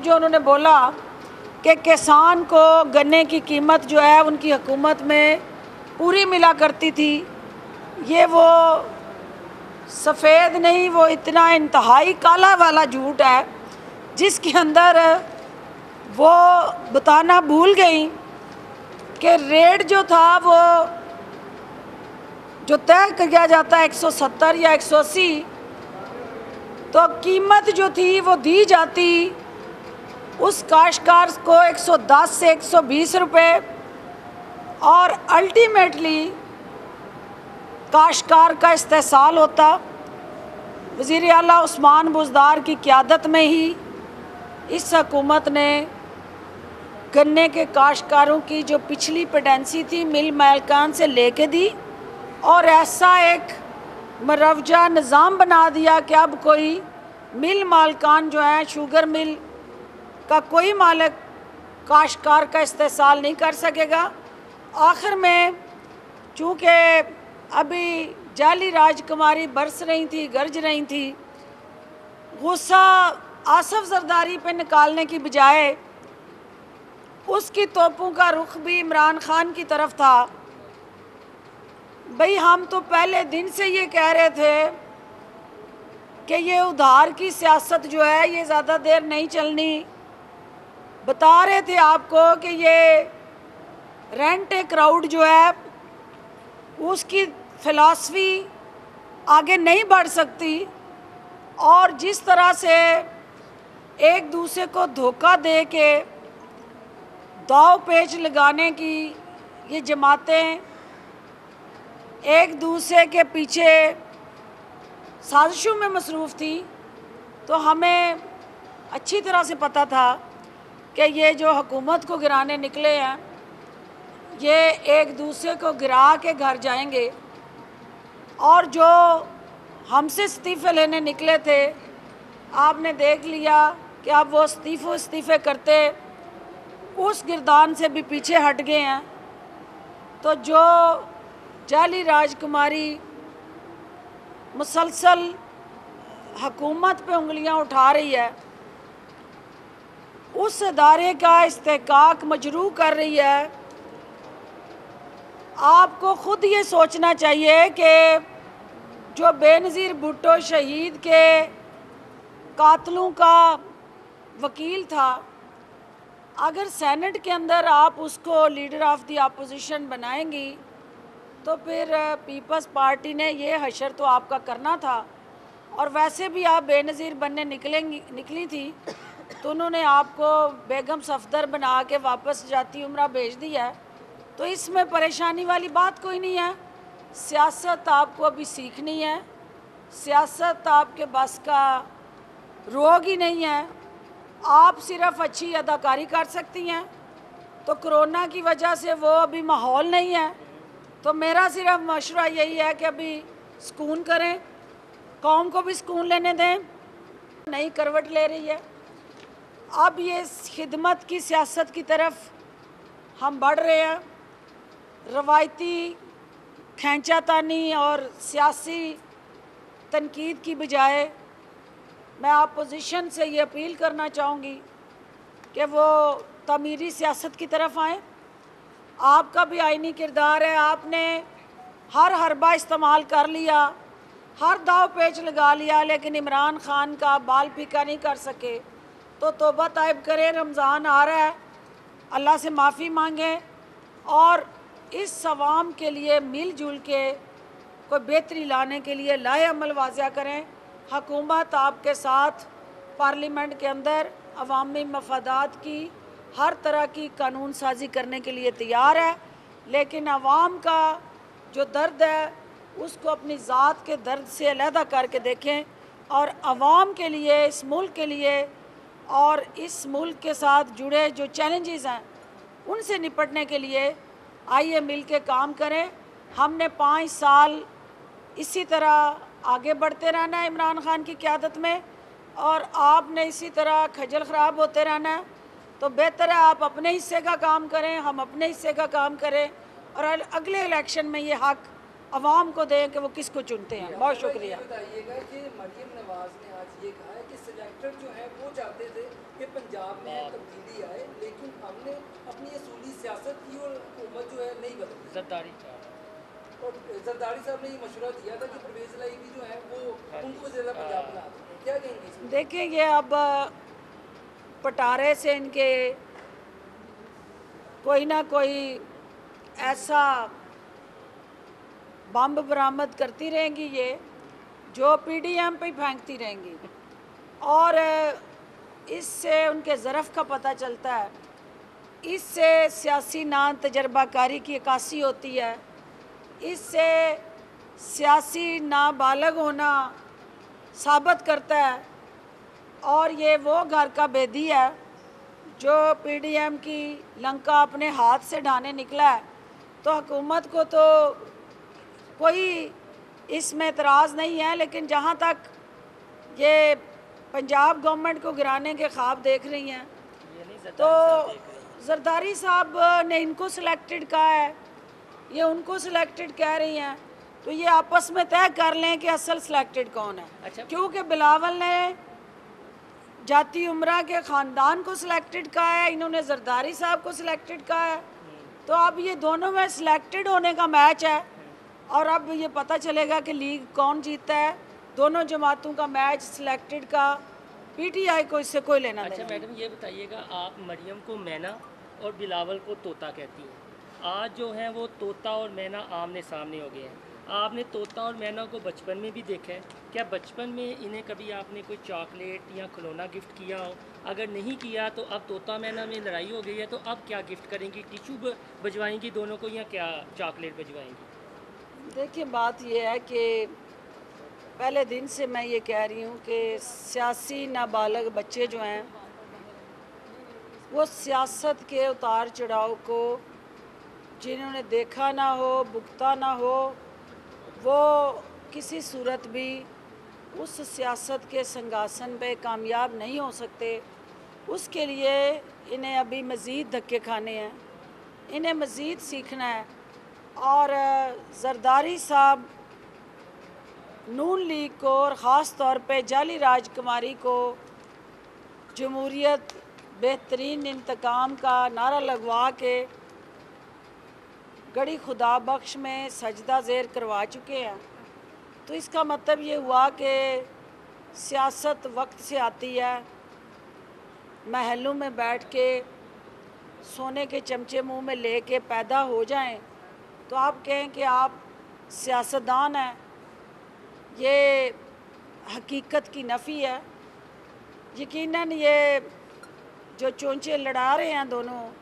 जो उन्होंने बोला कि किसान को गन्ने की कीमत जो है उनकी हुकूमत में पूरी मिला करती थी, ये वो सफ़ेद नहीं, वो इतना इंतहाई काला वाला झूठ है जिसके अंदर वो बताना भूल गई कि रेट जो था वो जो तय किया जाता है 170 या 180, तो कीमत जो थी वो दी जाती उस काश्तकार को 110 से 120 रुपये, और अल्टीमेटली काश्तकार का इस्तेसाल होता। वज़ीर आला उस्मान बुज़दार की क़यादत में ही इस हुकूमत ने गन्ने के काश्तकारों की जो पिछली पेडेंसी थी मिल मालिकान से लेके दी, और ऐसा एक मरवजा निज़ाम बना दिया कि अब कोई मिल मालिकान जो है, शुगर मिल का कोई मालिक काश्तकार का इस्तेसाल नहीं कर सकेगा। आखिर में चूँकि अभी जाली राजकुमारी बरस रही थी, गरज रही थी, गुस्सा आसफ जरदारी पे निकालने की बजाय उसकी तोपों का रुख भी इमरान खान की तरफ था। भाई हम तो पहले दिन से ये कह रहे थे कि ये उधार की सियासत जो है ये ज़्यादा देर नहीं चलनी। बता रहे थे आपको कि ये रेंट ए क्राउड जो है उसकी फ़िलासफ़ी आगे नहीं बढ़ सकती, और जिस तरह से एक दूसरे को धोखा दे के दाव पेच लगाने की ये जमातें एक दूसरे के पीछे साजिशों में मसरूफ़ थी, तो हमें अच्छी तरह से पता था कि ये जो हुकूमत को गिराने निकले हैं ये एक दूसरे को गिरा के घर जाएंगे, और जो हमसे इस्तीफ़े लेने निकले थे आपने देख लिया कि अब वो इस्तीफ़े करते उस गिरदान से भी पीछे हट गए हैं। तो जो जाली राजकुमारी मुसलसल हुकूमत पे उंगलियां उठा रही है, उस अदारे का इस्तेहकाक मजरू कर रही है। आपको ख़ुद ये सोचना चाहिए कि जो बेनज़ीर भुट्टो शहीद के कातलों का वकील था, अगर सेनेट के अंदर आप उसको लीडर ऑफ़ द अपोजिशन बनाएंगी तो फिर पीपल्स पार्टी ने ये हशर तो आपका करना था, और वैसे भी आप बेनज़ीर बनने निकली थी तो उन्होंने आपको बेगम सफदर बना के वापस जाती उम्रा भेज दिया है। तो इसमें परेशानी वाली बात कोई नहीं है। सियासत आपको अभी सीखनी है, सियासत आपके बस का रोग ही नहीं है। आप सिर्फ अच्छी अदाकारी कर सकती हैं, तो कोरोना की वजह से वो अभी माहौल नहीं है। तो मेरा सिर्फ मशवरा यही है कि अभी सुकून करें, कौम को भी सुकून लेने दें। नई करवट ले रही है, अब ये खिदमत की सियासत की तरफ हम बढ़ रहे हैं। रवायती खींचातानी और सियासी तनकीद की बजाय मैं अपोजिशन से ये अपील करना चाहूँगी कि वो तमीरी सियासत की तरफ आएँ। आपका भी आईनी किरदार है, आपने हर हरबा इस्तेमाल कर लिया, हर दाव पेच लगा लिया, लेकिन इमरान खान का बाल पीका नहीं कर सके। तो तौबा ताइब करें, रमज़ान आ रहा है, अल्लाह से माफ़ी मांगें और इस अवाम के लिए मिलजुल के कोई बेहतरी लाने के लिए लाए अमल वाज़िया करें। हुकूमत आपके साथ पार्लियामेंट के अंदर अवामी मफादात की हर तरह की कानून साजी करने के लिए तैयार है, लेकिन अवाम का जो दर्द है उसको अपनी ज़ात के दर्द से अलहदा करके देखें, और अवाम के लिए, इस मुल्क के लिए और इस मुल्क के साथ जुड़े जो चैलेंजेस हैं उनसे निपटने के लिए आइए मिल के काम करें। हमने 5 साल इसी तरह आगे बढ़ते रहना है इमरान खान की क़यादत में, और आपने इसी तरह खजल ख़राब होते रहना है। तो बेहतर है आप अपने हिस्से का काम करें, हम अपने हिस्से का काम करें, और अगले इलेक्शन में ये हक अवाम को दें कि वो किसको चुनते हैं। बहुत शुक्रिया। बताइएगा कि मरियम नवाज़ ने आज ये कहा है कि सिलेक्टर जो है वो चाहते थे कि पंजाब में तब्दीली आए, लेकिन हमने अपनी असूली सियासत की और हुकूमत जो है नहीं बदली। जरदारी और जरदारी साहब ने ये मशवरा दिया था कि परवेज लाई भी जो है वो उनको वज़ीर पंजाब बना दें। क्या कहेंगे इसमें? देखेंगे अब पटारे से इनके कोई ना कोई ऐसा बम बरामद करती रहेंगी ये, जो पीडीएम पे फेंकती रहेंगी, और इससे उनके ज़रफ़ का पता चलता है। इससे सियासी नान तजर्बाकारी की अक्कासी होती है, इससे सियासी नाबालग होना साबित करता है। और ये वो घर का बेदी है जो पीडीएम की लंका अपने हाथ से ढाने निकला है। तो हुकूमत को तो कोई इसमें एतराज़ नहीं है, लेकिन जहाँ तक ये पंजाब गवर्नमेंट को गिराने के ख्वाब देख रही हैं, तो जरदारी साहब ने इनको सिलेक्टेड कहा है, ये उनको सिलेक्टेड कह रही हैं, तो ये आपस में तय कर लें कि असल सिलेक्टेड कौन है। अच्छा। क्योंकि बिलावल ने जाती उमरा के ख़ानदान को सिलेक्टेड कहा है, इन्होंने जरदारी साहब को सिलेक्टेड कहा है, तो अब ये दोनों में सिलेक्टेड होने का मैच है। और अब ये पता चलेगा कि लीग कौन जीतता है। दोनों जमातों का मैच सिलेक्टेड का, पीटीआई को इससे कोई लेना नहीं। अच्छा मैडम, ये बताइएगा, आप मरियम को मैना और बिलावल को तोता कहती हैं। आज जो है वो तोता और मैना आमने सामने हो गए हैं। आपने तोता और मैना को बचपन में भी देखा है। क्या बचपन में इन्हें कभी आपने कोई चॉकलेट या खिलौना गिफ्ट किया हो? अगर नहीं किया तो अब तोता मैना में लड़ाई हो गई है, तो अब क्या गिफ्ट करेंगी? टिशू भिजवाएंगी दोनों को या क्या चॉकलेट भिजवाएंगी? देखिए, बात यह है कि पहले दिन से मैं ये कह रही हूँ कि सियासी नाबालग बच्चे जो हैं वो सियासत के उतार चढ़ाव को जिन्होंने देखा ना हो, भुगता ना हो, वो किसी सूरत भी उस सियासत के सिंहासन पे कामयाब नहीं हो सकते। उसके लिए इन्हें अभी मज़ीद धक्के खाने हैं, इन्हें मज़ीद सीखना है। और जरदारी साहब नून लीग को और ख़ास तौर पे जाली राजकुमारी को जमहूरियत बेहतरीन इंतकाम का नारा लगवा के गड़ी खुदा बख्श में सजदा ज़ेर करवा चुके हैं। तो इसका मतलब ये हुआ कि सियासत वक्त से आती है। महलों में बैठ के सोने के चमचे मुंह में लेके पैदा हो जाएं तो आप कहें कि आप सियासतदान हैं, ये हकीकत की नफ़ी है। यकीनन ये जो चोंचे लड़ा रहे हैं दोनों,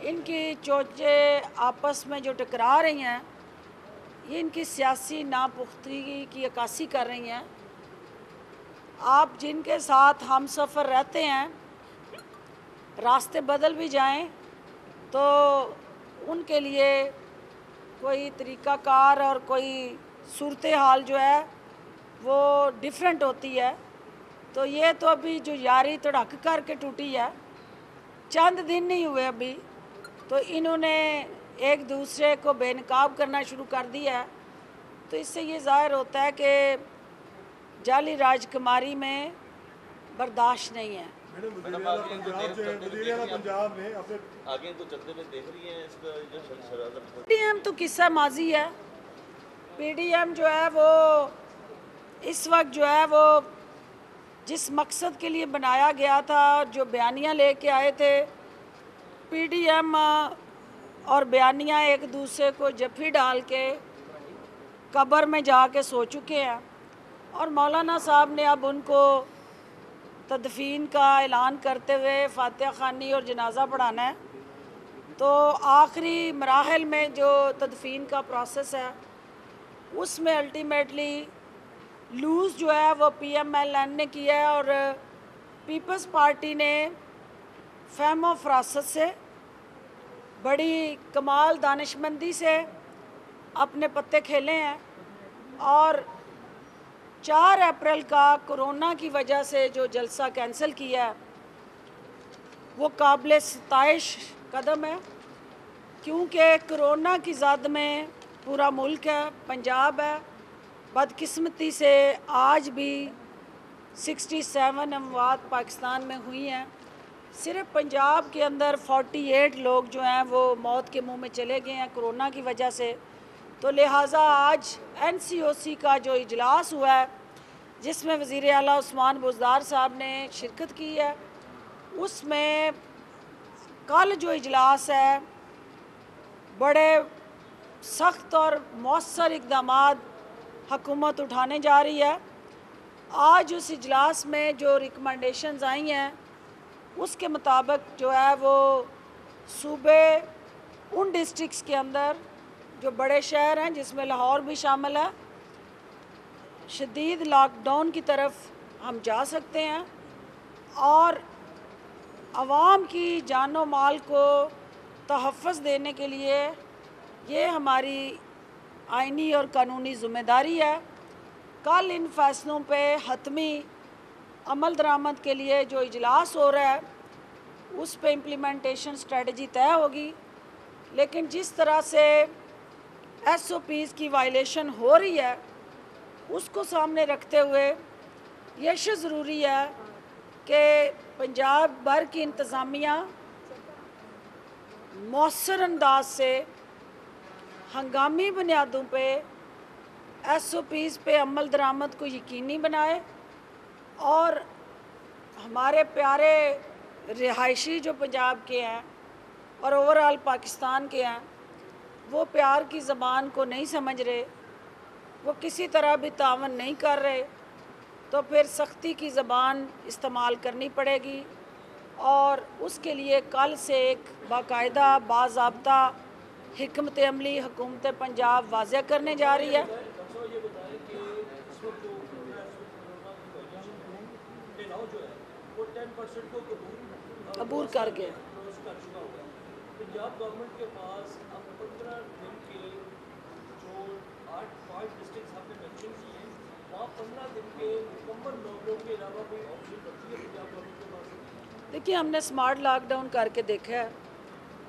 इनकी चोंचे आपस में जो टकरा रही हैं, ये इनकी सियासी नापुख्तगी की अक्कासी कर रही हैं। आप जिनके साथ हम सफ़र रहते हैं, रास्ते बदल भी जाएं तो उनके लिए कोई तरीक़ाकार और कोई सूरत हाल जो है वो डिफरेंट होती है। तो ये तो अभी जो यारी तड़क करके टूटी है, चंद दिन नहीं हुए अभी, तो इन्होंने एक दूसरे को बेनकाब करना शुरू कर दिया है। तो इससे ये ज़ाहिर होता है कि जाली राजकुमारी में बर्दाश्त नहीं है। आगे तो चलते हुए देख रही हैं इसका जो पीडीएम तो किस्सा माजी है। पीडीएम जो है वो इस वक्त जो है वो जिस मकसद के लिए बनाया गया था, जो बयानियाँ लेके आए थे, पीडीएम और बयानियाँ एक दूसरे को जफ्फी डाल के कब्र में जाके सो चुके हैं। और मौलाना साहब ने अब उनको तदफीन का ऐलान करते हुए फातिहा खानी और जनाजा पढ़ाना है। तो आखिरी मराहल में जो तदफीन का प्रोसेस है, उसमें अल्टीमेटली लूज़ जो है वो पीएमएलएन ने किया है और पीपल्स पार्टी ने फहम फरासत से बड़ी कमाल दानिशमंदी से अपने पत्ते खेले हैं। और 4 अप्रैल का कोरोना की वजह से जो जलसा कैंसिल किया है वो काबिल सताइश कदम है, क्योंकि कोरोना की ज़द में पूरा मुल्क है, पंजाब है। बदकिस्मती से आज भी 67 अमवात पाकिस्तान में हुई हैं। सिर्फ पंजाब के अंदर 48 लोग जो हैं वो मौत के मुंह में चले गए हैं कोरोना की वजह से। तो लिहाजा आज NCOC का जो इजलास हुआ है जिसमें वज़ीर आला उस्मान बुज़दार साहब ने शिरकत की है, उसमें कल जो इजलास है बड़े सख्त और मौसर इक़दामात हुकूमत उठाने जा रही है। आज उस इजलास में जो रिकमेंडेशंस आई हैं उसके मुताबिक जो है वो सूबे उन डिस्ट्रिक्ट्स के अंदर जो बड़े शहर हैं जिसमें लाहौर भी शामिल है, शदीद लॉकडाउन की तरफ हम जा सकते हैं और आवाम की जानो माल को तहफ़्फ़ुज़ देने के लिए ये हमारी आइनी और कानूनी ज़िम्मेदारी है। कल इन फ़ैसलों पे हतमी अमल दरामद के लिए जो इजलास हो रहा है उस पे इम्प्लीमेंटेशन स्ट्रेटजी तय होगी। लेकिन जिस तरह से SOPs की वायलेशन हो रही है उसको सामने रखते हुए यह ज़रूरी है कि पंजाब भर की इंतज़ामिया मौसर अंदाज से हंगामी बुनियादों पे SOPs पे अमल दरामद को यकीनी बनाए और हमारे प्यारे रिहायशी जो पंजाब के हैं और ओवरऑल पाकिस्तान के हैं वो प्यार की ज़बान को नहीं समझ रहे, वो किसी तरह भी तावन नहीं कर रहे, तो फिर सख्ती की ज़बान इस्तेमाल करनी पड़ेगी। और उसके लिए कल से एक बाकायदा बाज़ाब्ता हिकमत अमली हुकूमत पंजाब वाज़ह करने जा रही है। अबूर कर गए। पंजाब गवर्नमेंट के पास अब 15 दिन के जो 8-5 डिस्ट्रिक्ट आपने मेंशन किए हैं, वहाँ 15 दिन के मुकम्मल लॉकडाउन के अलावा कोई ऑप्शन बची है पंजाब गवर्नमेंट के पास? देखिए, हमने स्मार्ट लॉकडाउन करके देखा है,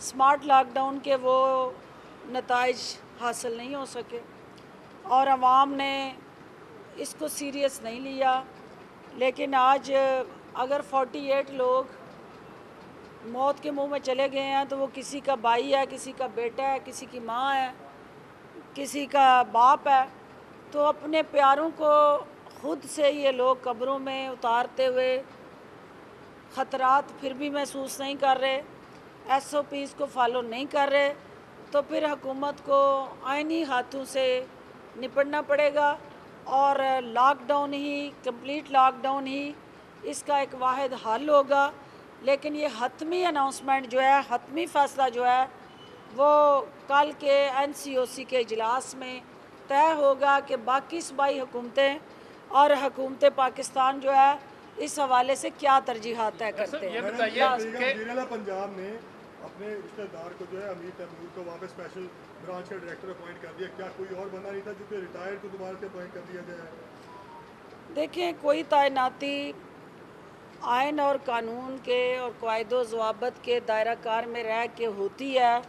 स्मार्ट लॉकडाउन के वो नताइज हासिल नहीं हो सके और आवाम ने इसको सीरियस नहीं लिया। लेकिन आज अगर 48 लोग मौत के मुंह में चले गए हैं तो वो किसी का भाई है, किसी का बेटा है, किसी की माँ है, किसी का बाप है, तो अपने प्यारों को खुद से ये लोग कब्रों में उतारते हुए ख़तरात फिर भी महसूस नहीं कर रहे, SOPs को फॉलो नहीं कर रहे, तो फिर हुकूमत को आइनी हाथों से निपटना पड़ेगा और लॉकडाउन ही, कंप्लीट लॉकडाउन ही इसका एक वाहिद हल होगा। लेकिन ये हतमी अनाउंसमेंट जो है, हतमी फ़ैसला जो है वो कल के NCOC के इजलास में तय होगा कि बाकी सूबाई हुकूमतें और हुकूमत पाकिस्तान जो है इस हवाले से क्या तरजीहात तय करते हैं। पंजाब ने अपने रिश्तेदार को जो है अमीर तैमूर को वहाँ पे स्पेशल ब्रांच का डायरेक्टर अपॉइंट कर दिया, क्या कोई और बंदा नहीं था जो कि रिटायर्ड को दोबारा से अपॉइंट कर दिया जाए? देखें, कोई तैनाती आइन और कानून के और कायदो ज़वाबत के दायरा कार में रह के होती है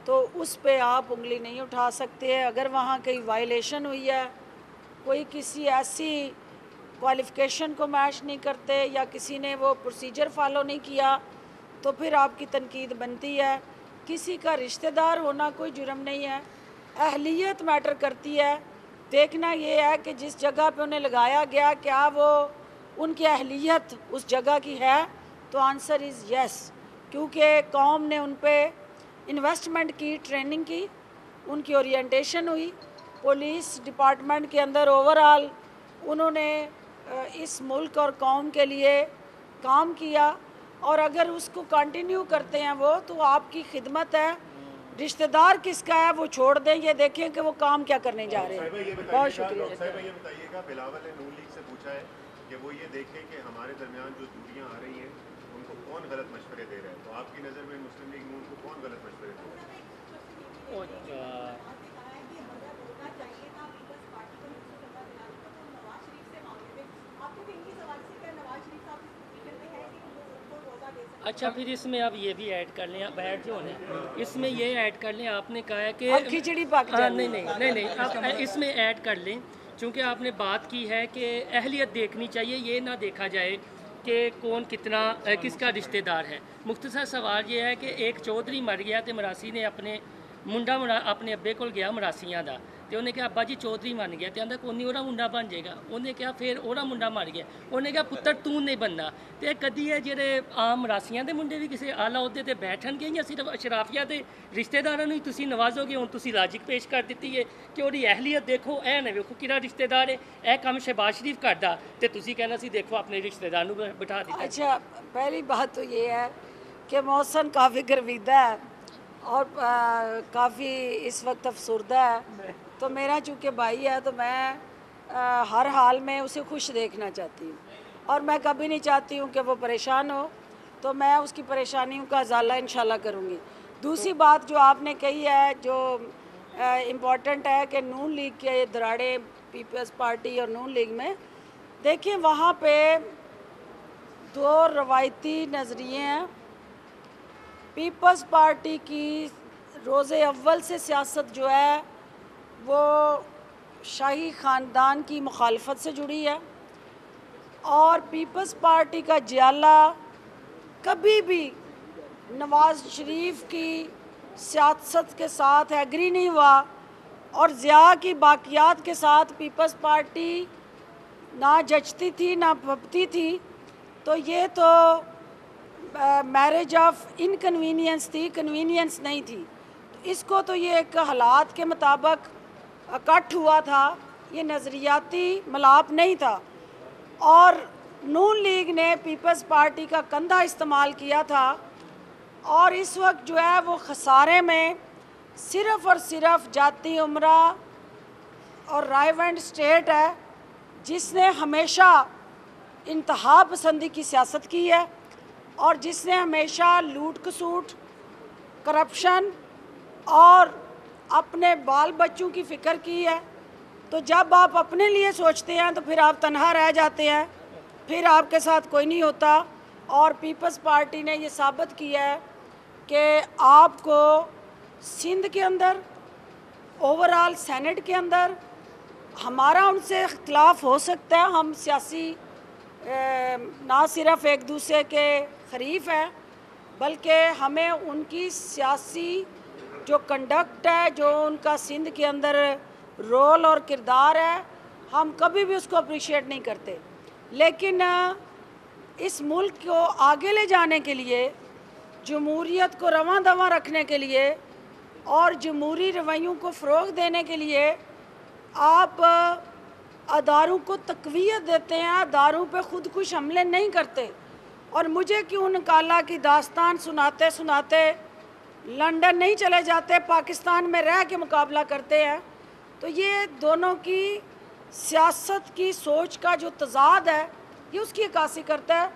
तो उस पे आप उंगली नहीं उठा सकते। अगर वहाँ कहीं वायलेशन हुई है, कोई किसी ऐसी क्वालिफ़िकेशन को मैच नहीं करते या किसी ने वो प्रोसीजर फॉलो नहीं किया तो फिर आपकी तनकीद बनती है। किसी का रिश्तेदार होना कोई जुर्म नहीं है, अहलियत मैटर करती है। देखना ये है कि जिस जगह पे उन्हें लगाया गया क्या वो उनकी अहलियत उस जगह की है, तो आंसर इज़ यस, क्योंकि कौम ने उन पे इन्वेस्टमेंट की, ट्रेनिंग की, उनकी ओरिएंटेशन हुई, पुलिस डिपार्टमेंट के अंदर ओवरऑल उन्होंने इस मुल्क और कौम के लिए काम किया और अगर उसको कंटिन्यू करते हैं वो तो आपकी खिदमत है। रिश्तेदार किसका है वो छोड़ दें, ये देखें कि वो काम क्या करने जा रहे हैं। बहुत शुक्रिया। ये बताइएगा, बिलावल ने नून लीग से पूछा है कि वो ये देखें कि हमारे दरमियान जो दूरियां आ रही हैं उनको कौन गलत मशवरे दे रहा है, तो आपकी नज़र में मुस्लिम लीग नून को कौन गलत मशवरे दे रहा है? अच्छा, फिर इसमें आप ये भी ऐड कर लें, आप बैठ जो है इसमें ये ऐड कर लें, आपने कहा है कि खिचड़ी पक नहीं, आप इसमें ऐड कर लें चूँकि आपने बात की है कि अहलियत देखनी चाहिए, ये ना देखा जाए कि कौन कितना किसका रिश्तेदार है। मुख्तसर सवाल ये है कि एक चौधरी मर गया तो मरासी ने अपने अपने अब्बे को गया मरासियां दा तो उन्हें कहा अब्बा जी चौधरी बन गया तो आंदा कोनी ओरा मुंडा बन जाएगा। उन्हें कहा फिर ओरा मुंडा मर गया, उन्हें कहा पुत्तर तू नहीं बनना। तो कदी है जेडे आम मरासियां दे मुंडे भी किसी आला अहुदे ते बैठणगे या सिर्फ अशराफिया के रिश्तेदारों ही तुसी नवाजोगे। हुण तुसी लॉजिक पेश कर दी है कि ओदी अहलियत देखो, ऐ ना वेखो किहड़ा रिश्तेदार है, ऐ काम शहबाज शरीफ करदा ते तुसी कहना सी देखो अपने रिश्तेदार नूं बिठा दिता। अच्छा, पहली बात तो ये है कि मौसम काफ़ी गर्मीदा है और काफ़ी इस वक्त अफसरदा है। तो मेरा चूँकि भाई है तो मैं हर हाल में उसे खुश देखना चाहती हूँ और मैं कभी नहीं चाहती हूँ कि वो परेशान हो। तो मैं उसकी परेशानियों का अजाला इंशाल्लाह करूँगी। दूसरी बात जो आपने कही है जो इम्पॉर्टेंट है कि नून लीग के दराड़े पीपल्स पार्टी और नून लीग में, देखिए वहाँ पे दो रवायती नज़रिए हैं। पीपल्स पार्टी की रोज़े अव्वल से सियासत जो है वो शाही ख़ानदान की मुखालफत से जुड़ी है और पीपल्स पार्टी का जियाला कभी भी नवाज़ शरीफ की सियासत के साथ एग्री नहीं हुआ और ज़िया की बाकियात के साथ पीपल्स पार्टी ना जचती थी ना पपती थी। तो ये तो मैरिज ऑफ इनकन्वीनियंस थी, कन्वीनियंस नहीं थी। तो इसको तो ये एक हालात के मुताबिक इकट्ठ हुआ था, ये नज़रियाती मिलाप नहीं था। और नून लीग ने पीपल्स पार्टी का कंधा इस्तेमाल किया था और इस वक्त जो है वो खसारे में सिर्फ़ और सिर्फ जाती उमरा और रायवंड स्टेट है जिसने हमेशा इंतहा पसंदी की सियासत की है और जिसने हमेशा लूट खसूट, करप्शन और अपने बाल बच्चों की फ़िक्र की है। तो जब आप अपने लिए सोचते हैं तो फिर आप तन्हा रह जाते हैं, फिर आपके साथ कोई नहीं होता। और पीपल्स पार्टी ने ये साबित किया है कि आपको सिंध के अंदर, ओवरऑल सेनेट के अंदर हमारा उनसे इख्तिलाफ हो सकता है, हम सियासी ना सिर्फ एक दूसरे के खरीफ हैं बल्कि हमें उनकी सियासी जो कंडक्ट है, जो उनका सिंध के अंदर रोल और किरदार है, हम कभी भी उसको अप्रिशिएट नहीं करते। लेकिन इस मुल्क को आगे ले जाने के लिए, जमहूरियत को रवां दवां रखने के लिए और जमहूरी रवैयों को फ़रोग़ देने के लिए आप अदारों को तक़वियत देते हैं, अदारों पे खुद कुछ हमले नहीं करते। और मुझे क्यों निकाला कि दास्तान सुनाते सुनाते लंदन नहीं चले जाते, पाकिस्तान में रह के मुकाबला करते हैं। तो ये दोनों की सियासत की सोच का जो तज़ाद है ये उसकी अक्कासी करता है।